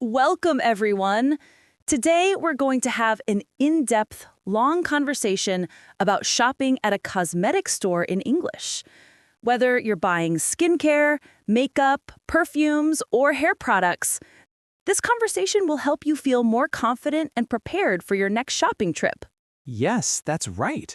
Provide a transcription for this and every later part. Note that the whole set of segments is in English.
Welcome, everyone. Today, we're going to have an in-depth, long conversation about shopping at a cosmetic store in English. Whether you're buying skincare, makeup, perfumes, or hair products, this conversation will help you feel more confident and prepared for your next shopping trip. Yes, that's right.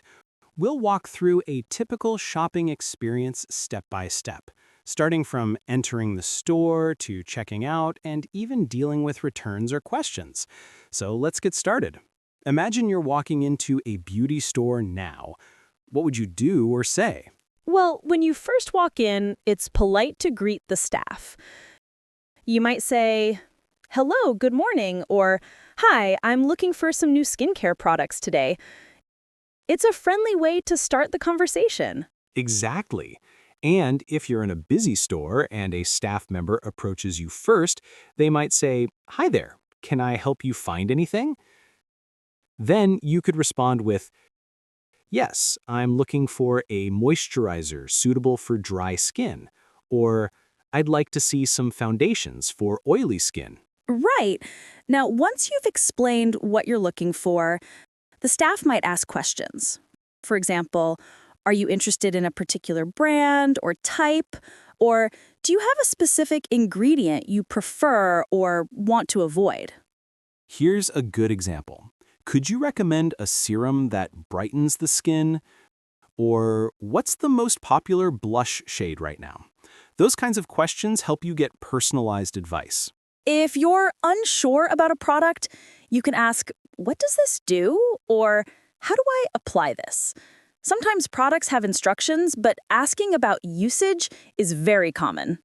We'll walk through a typical shopping experience step by step, starting from entering the store to checking out and even dealing with returns or questions. So let's get started. Imagine you're walking into a beauty store now. What would you do or say? Well, when you first walk in, it's polite to greet the staff. You might say, "Hello, good morning," or "Hi, I'm looking for some new skincare products today." It's a friendly way to start the conversation. Exactly. And if you're in a busy store and a staff member approaches you first, they might say, "Hi there, can I help you find anything?" Then you could respond with, "Yes, I'm looking for a moisturizer suitable for dry skin," or "I'd like to see some foundations for oily skin." Right. Now, once you've explained what you're looking for, the staff might ask questions. For example, are you interested in a particular brand or type? Or do you have a specific ingredient you prefer or want to avoid? Here's a good example. Could you recommend a serum that brightens the skin? Or what's the most popular blush shade right now? Those kinds of questions help you get personalized advice. If you're unsure about a product, you can ask, what does this do? Or how do I apply this? Sometimes products have instructions, but asking about usage is very common.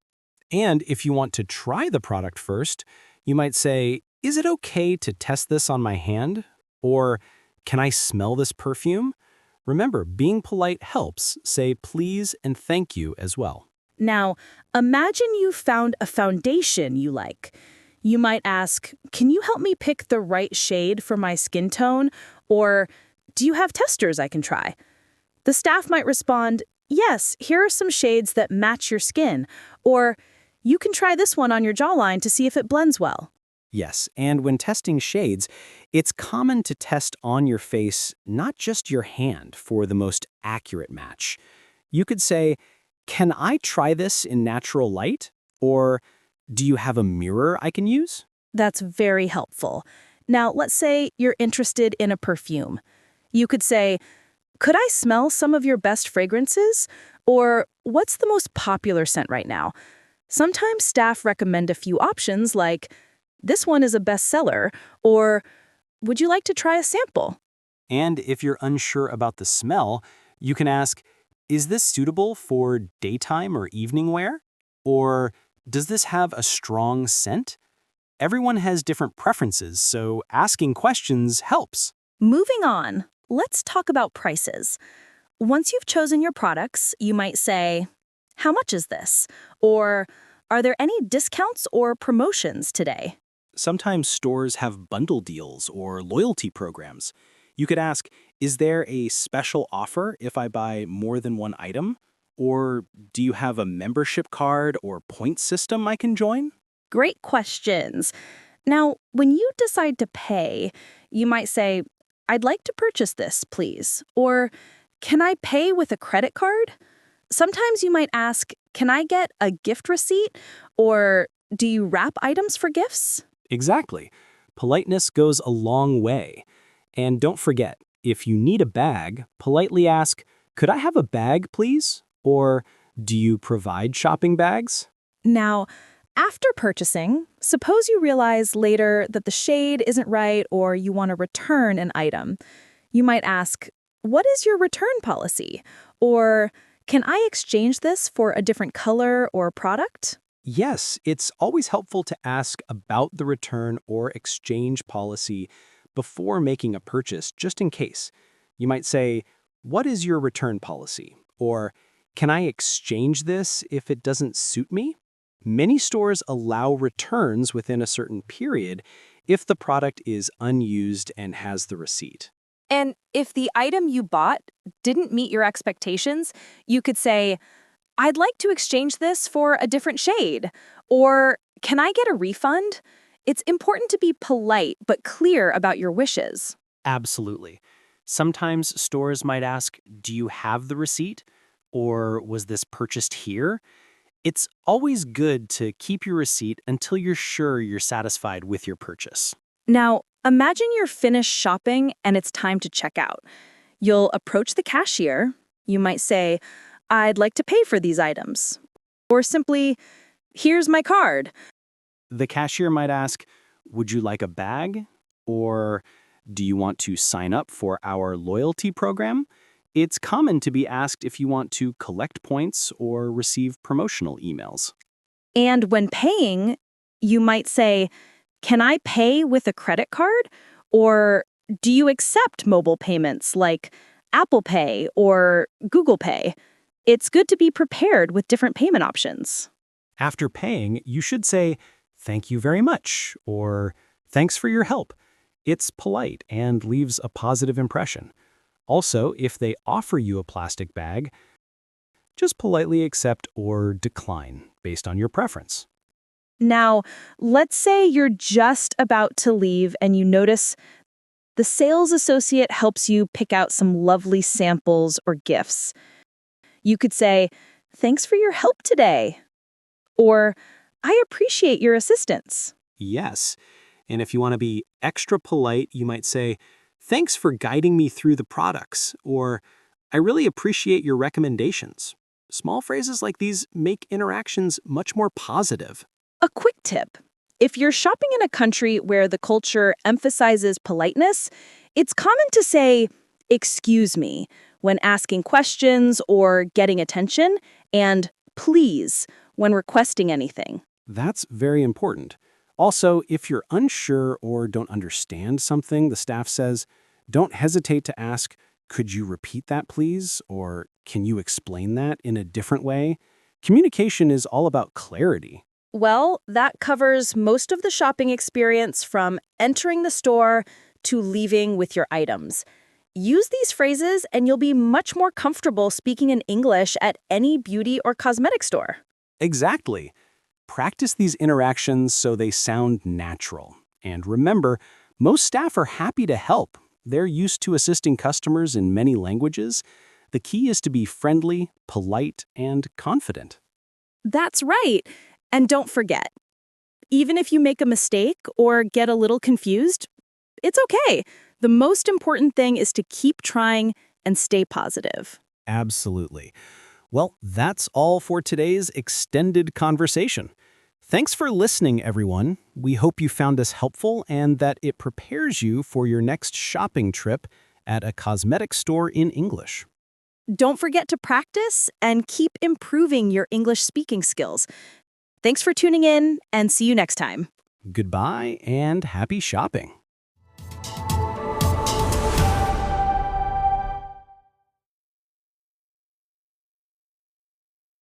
And if you want to try the product first, you might say, "Is it okay to test this on my hand?" Or, "Can I smell this perfume?" Remember, being polite helps. Say please and thank you as well. Now, imagine you found a foundation you like. You might ask, can you help me pick the right shade for my skin tone? Or, do you have testers I can try? The staff might respond, yes, here are some shades that match your skin. Or, you can try this one on your jawline to see if it blends well. Yes, and when testing shades, it's common to test on your face, not just your hand, for the most accurate match. You could say, "Can I try this in natural light?" Or, "Do you have a mirror I can use?" That's very helpful. Now, let's say you're interested in a perfume. You could say, could I smell some of your best fragrances? Or what's the most popular scent right now? Sometimes staff recommend a few options like, this one is a bestseller, or would you like to try a sample? And if you're unsure about the smell, you can ask, "Is this suitable for daytime or evening wear?" Or, "Does this have a strong scent?" Everyone has different preferences, so asking questions helps. Moving on, let's talk about prices. Once you've chosen your products, you might say, how much is this? Or, are there any discounts or promotions today? Sometimes stores have bundle deals or loyalty programs. You could ask, "Is there a special offer if I buy more than one item?" Or, "Do you have a membership card or point system I can join?" Great questions. Now, when you decide to pay, you might say, I'd like to purchase this, please. Or, can I pay with a credit card? Sometimes you might ask, can I get a gift receipt? Or, do you wrap items for gifts? Exactly. Politeness goes a long way. And don't forget, if you need a bag, politely ask, "Could I have a bag, please?" Or, "Do you provide shopping bags?" Now, after purchasing, suppose you realize later that the shade isn't right or you want to return an item. You might ask, what is your return policy? Or, can I exchange this for a different color or product? Yes, it's always helpful to ask about the return or exchange policy before making a purchase, just in case. You might say, "What is your return policy?" Or, "Can I exchange this if it doesn't suit me?" Many stores allow returns within a certain period if the product is unused and has the receipt. And if the item you bought didn't meet your expectations, you could say, I'd like to exchange this for a different shade. Or, can I get a refund? It's important to be polite but clear about your wishes. Absolutely. Sometimes stores might ask, do you have the receipt? Or was this purchased here? It's always good to keep your receipt until you're sure you're satisfied with your purchase. Now, imagine you're finished shopping and it's time to check out. You'll approach the cashier. You might say, I'd like to pay for these items. Or simply, here's my card. The cashier might ask, would you like a bag? Or do you want to sign up for our loyalty program? It's common to be asked if you want to collect points or receive promotional emails. And when paying, you might say, can I pay with a credit card? Or do you accept mobile payments like Apple Pay or Google Pay? It's good to be prepared with different payment options. After paying, you should say, thank you very much, or thanks for your help. It's polite and leaves a positive impression. Also, if they offer you a plastic bag, just politely accept or decline based on your preference. Now, let's say you're just about to leave and you notice the sales associate helps you pick out some lovely samples or gifts. You could say, thanks for your help today. Or, I appreciate your assistance. Yes, and if you want to be extra polite, you might say, thanks for guiding me through the products, or I really appreciate your recommendations. Small phrases like these make interactions much more positive. A quick tip. If you're shopping in a country where the culture emphasizes politeness, it's common to say, excuse me, when asking questions or getting attention, and please when requesting anything. That's very important. Also, if you're unsure or don't understand something the staff says, don't hesitate to ask, could you repeat that please? Or can you explain that in a different way? Communication is all about clarity. Well, that covers most of the shopping experience from entering the store to leaving with your items. Use these phrases and you'll be much more comfortable speaking in English at any beauty or cosmetic store. Exactly. Practice these interactions so they sound natural. And remember, most staff are happy to help. They're used to assisting customers in many languages. The key is to be friendly, polite, and confident. That's right. And don't forget, even if you make a mistake or get a little confused, it's okay. The most important thing is to keep trying and stay positive. Absolutely. Well, that's all for today's extended conversation. Thanks for listening, everyone. We hope you found this helpful and that it prepares you for your next shopping trip at a cosmetic store in English. Don't forget to practice and keep improving your English speaking skills. Thanks for tuning in and see you next time. Goodbye and happy shopping.